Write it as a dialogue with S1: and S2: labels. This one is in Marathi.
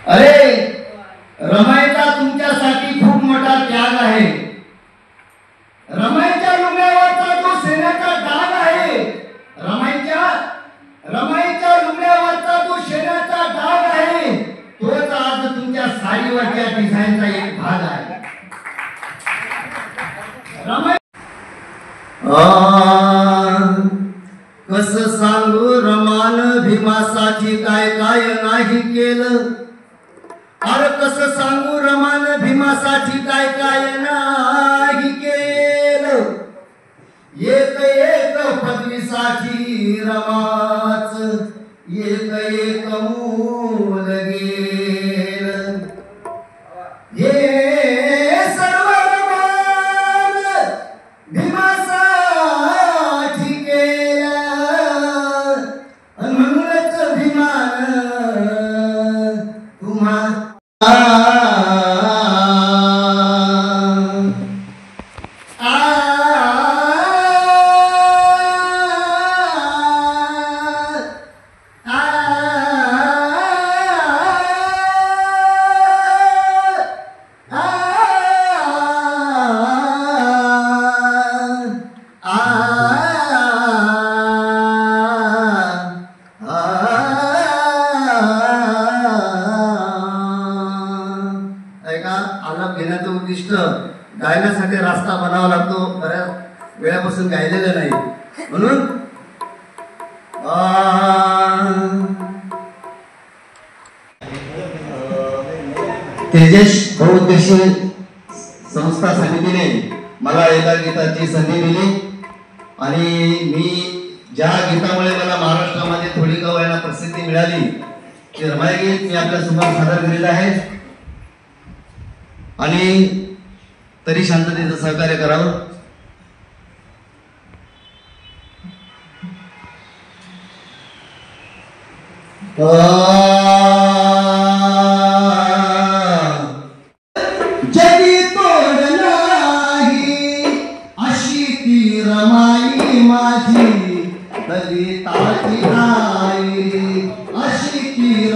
S1: अरे रमाईचा तुमच्यासाठी खूप मोठा त्याग आहे। रमाईच्या लुगड्यावरचा जो शेणाचा डाग आहे, रमाईच्या लुगड्यावरचा जो शेणाचा डाग आहे, तोच आज तुमच्या साडीवरच्या डिझाईनचा एक भाग आहे। रमाई कसं सांगू रमान भीमासाठी काय काय नाही केलं। अरे कसं सांगू रमान भीमासाठी काय काय नाही केलं। एक एक पदवीसाठी रमाच एक एक मूल गेलं। हे सर्व रमान भीमासाठी केलं, म्हणूनच भीमान तुम्हा आलाप घेण्याचं उद्दिष्ट गायनासाठी रास्ता बनावा लागतो। बऱ्याच वेळापासून गायलेलं नाही, म्हणून तेजस बहुउद्देशीय संस्था समितीने मला एका गीताची संधी दिली आणि मी ज्या गीतामुळे मला महाराष्ट्रामध्ये थोडी का होईना प्रसिद्धी मिळाली ते रमाई गीत मी आपल्या समोर सादर केलेलं आहे आणि तरी शांततेचं सहकार्य करावं। जगी तोड नाही अशी ती रमाई माझी, दलिताची नाही अशी ती